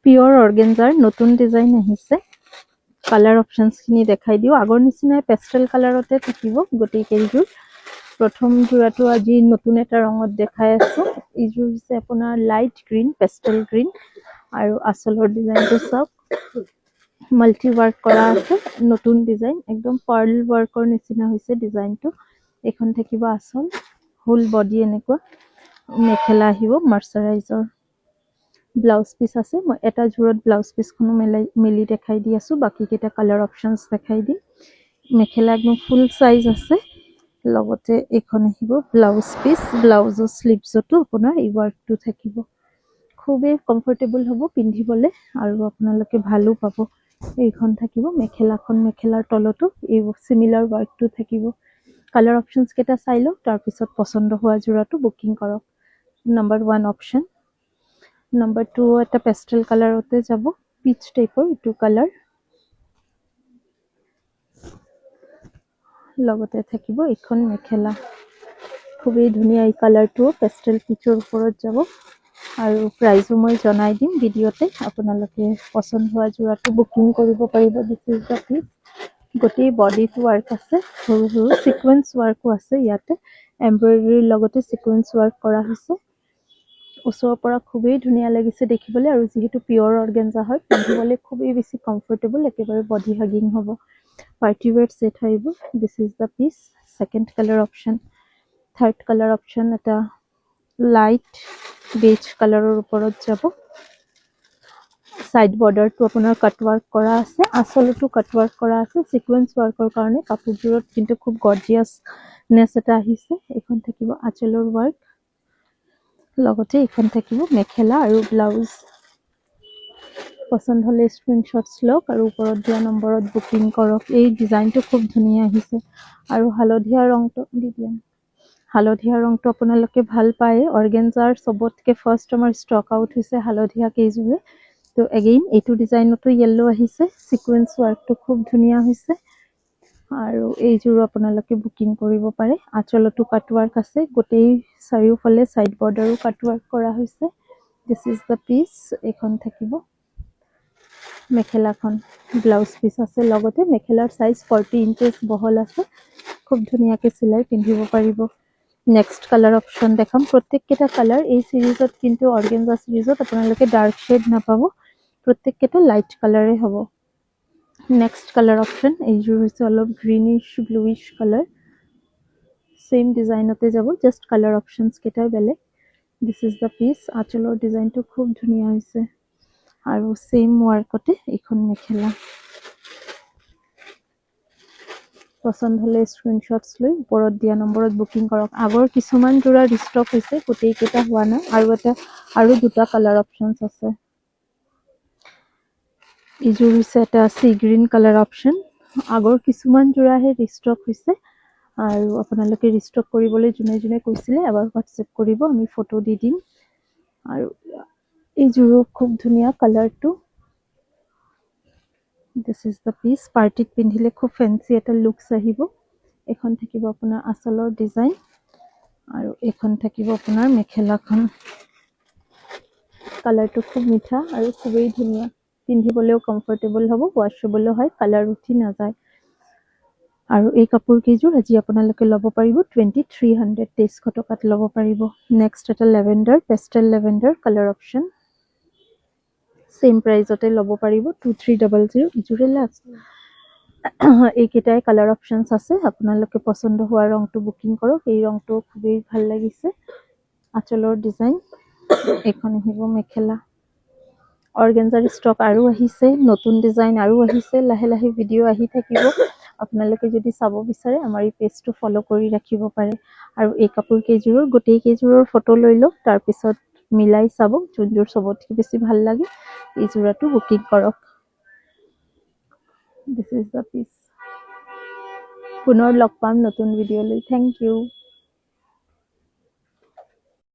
pure অৰ্গেঞ্জাৰ নতুন design আহিছে colour অপশনছখিনি দেখাই দিও আগৰ নিচিনাই পেষ্টেল কালাৰতে থাকিব গোটেই কেইযোৰ প্ৰথম যোৰাটো আজি নতুন এটা ৰঙত দেখাই আছো এইযোৰ হৈছে আপোনাৰ লাইট গ্ৰীন পেষ্টেল গ্ৰীন আৰু আচলৰ ডিজাইনটো সব মাল্টি ওয়াৰ্ক কৰা আছে নতুন ডিজাইন একদম পাৰ্ল ওয়াৰ্কৰ নিচিনা হৈছে ডিজাইনটো এখন থাকিব আসল হোল বডি এনেকুৱা মেখেলা আহিব মাৰ্চাৰাইজৰ ব্লাউজ পিস আছে মই এটা জোৰত ব্লাউজ পিসখনো মিলি দেখাই দি আছো বাকি কেটা কালার অপশনস দেখাই দি মেখেলা একদম ফুল সাইজ আছে লগতে এখন আহিব ব্লাউজ পিস ব্লাউজৰ স্লিভছটো আপোনাৰ এই ওয়াৰ্কটো থাকিব খুবেই কমফৰ্টেবল হ'ব পিন্ধিবলে আৰু আপোনালোকে ভালো পাব এইখন থাকিব মেখেলাৰ তলতো এই সিমিলাৰ ওয়াৰ্কটো থাকিব কালাৰ অপশনস কেটা চাই লও তাৰ পিছত পছন্দ হোৱা জোৰাটো বুকিং কৰক নাম্বাৰ 1 অপশন নাম্বাৰ 2 এটা পেষ্টেল কালাৰতে যাব পিচ টাইপৰ ইটো কালাৰ লগতে থাকিব এখন মেখেলা খুবেই ধুনীয়া এই কালাৰটো পেষ্টেল পিচৰ ওপৰত যাব আৰু প্ৰাইসও মই জনাই দিম ভিডিওতে আপোনালোকে পছন্দ হোৱা জোৰাটো বুকিং কৰিব পাৰিব দিস ইজ দা পিচ গোটেই বডিত ওয়াৰ্ক আছে সৰু সৰু সিকোয়েন্স ওয়াৰ্কও আছে ইয়াতে এমব্ৰয়ডাৰীৰ লগতে সিকোয়েন্স ওয়াৰ্ক কৰা হৈছে ওচৰৰ পৰা খুবেই ধুনীয়া লাগিছে দেখিবলৈ আৰু যেহেতু পিওৰ অৰ্গেঞ্জা হয় পিন্ধিবলৈ খুবেই বেছি কমফৰ্টেবল একেবাৰে বডি হাগিং হ'ব পাৰ্টি ওয়্যাৰ সেট আহিব this is the peach second colour option third colour option এটা লাইট বেজ কালাৰৰ ওপৰত যাব সাইড বৰ্ডাৰটো আপোনাৰ কাট ওয়াৰ্ক কৰা আছে আসলটো কাট ওয়াৰ্ক কৰা আছে সিকোয়েন্স ওয়াৰ্কৰ কাৰণে কাপোৰযোৰত কিন্তু খুব গৰ্জিয়াসনেস এটা আহিছে এখন থাকিব আঁচলৰ ওয়াৰ্ক লগতে এখন থাকিব মেখেলা আৰু ব্লাউজ পছন্দ হলে স্ক্ৰিনশটস লওক আৰু ওপৰত দিয়া নম্বৰত বুকিং কৰক এই ডিজাইনটো খুব ধুনীয়া আহিছে আৰু হালধীয়া ৰংটো দি দিম হালধীয়া ৰংটো আপোনালোকে ভাল পায় অৰ্গেঞ্জাৰ সবতকে ফাৰ্স্ট আমাৰ ষ্টক আউট হৈছে হালধীয়া কেইযোৰে তো এগেইন এইটো ডিজাইনতো ইয়েলো আহিছে সিকোয়েন্স ওয়াৰ্কটো খুব ধুনীয়া হৈছে আৰু এইযোৰ আপোনালোকে বুকিং কৰিব পাৰে আঁচলতো কাট ওয়াৰ্ক আছে গোটেই চাৰিওফালে সাইড বৰ্ডাৰো কাট ওয়াৰ্ক কৰা হৈছে দিস ইজ দা পিচ এখন থাকিব মেখেলাখন ব্লাউজ পিস আছে লগতে মেখেলাৰ সাইজ 40 ইঞ্চেছ বহল আছে খুব ধুনীয়াকৈ সিলাই পিন্ধিব পাৰিব নেক্সট কালাৰ অপশন দেখাম প্ৰত্যেকটা কালাৰ এই সিৰিজত কিন্তু অৰ্গেঞ্জা সিৰিজত আপোনালোকে ডাৰ্ক শেড নাপাব প্ৰত্যেকটা লাইট কালাৰে হ'ব নেক্সট কালাৰ অপশন এইযোৰ হৈছে অলপ গ্ৰীনিশ ব্লুইশ কালাৰ সেম ডিজাইনতে যাব জাস্ট কালাৰ অপশনস কেটাই বেলেগ দিস ইজ দা পিচ আঁচলৰ ডিজাইনটো খুব ধুনীয়া হৈছে আৰু সেম ওয়াৰ্কতে এখন মেখেলা পছন্দ হলে স্ক্ৰিনশটস লৈ ওপৰত দিয়া নম্বৰত বুকিং কৰক আগৰ কিছুমান জোৰা ৰিষ্টক হৈছে গোটেই কেটা হোৱা নাই আৰু দুটা কালাৰ অপশনস আছে এইযোৰ হৈছে এটা সি গ্ৰীন কালাৰ অপশন আগৰ কিছুমান জোৰাহে ৰিষ্টক হৈছে আৰু আপোনালোকে ৰিষ্টক কৰিবলৈ যোনে কৈছিলে এবাৰ হোৱাটসএপ কৰিব আমি ফটো দি দিম আৰু এইযোৰো খুব ধুনীয়া কালাৰটো দিস ইজ দা পিচ পাৰ্টিত পিন্ধিলে খুব ফেন্সি এটা লুকস আহিব এখন থাকিব আপোনাৰ আঁচলৰ ডিজাইন আৰু এখন থাকিব আপোনাৰ মেখেলাখন কালাৰটো খুব মিঠা আৰু খুবেই ধুনীয়া পিন্ধিবলৈও কমফৰ্টেবল হ'ব ওয়াশেবলো হয় কালাৰ উঠি নাযায় আৰু এই কাপোৰ কেইযোৰ আজি আপোনালোকে ল'ব পাৰিব 2300 টকাত ল'ব পাৰিব নেক্সট এটা lavender pastel lavender colour option same প্ৰাইজতে ল'ব পাৰিব 2300 ইজোৰে লাষ্ট এইকেইটাই কালাৰ অপশনস আছে আপোনালোকে পছন্দ হোৱা ৰংটো বুকিং কৰক এই ৰংটো খুবেই ভাল লাগিছে আঁচলৰ ডিজাইন এখন আহিব মেখেলা অৰ্গেঞ্জাৰ ষ্টক আৰু আহিছে নতুন ডিজাইন আৰু আহিছে লাহে লাহে ভিডিও আহি থাকিব আপোনালোকে যদি চাব বিচাৰে আমাৰ এই পেজটো ফলো কৰি ৰাখিব পাৰে আৰু এই কাপোৰ কেইযোৰৰ গোটেই কেইযোৰৰ ফটো লৈ লওক তাৰ পিছত মিলাই চাব যোনযোৰ সবতকৈ বেছি ভাল লাগে এই জোৰাটো বুকিং কৰক দিস ইজ দা পিচ পুনৰ লগ পাম নতুন ভিডিও লৈ থ্যাংক ইউ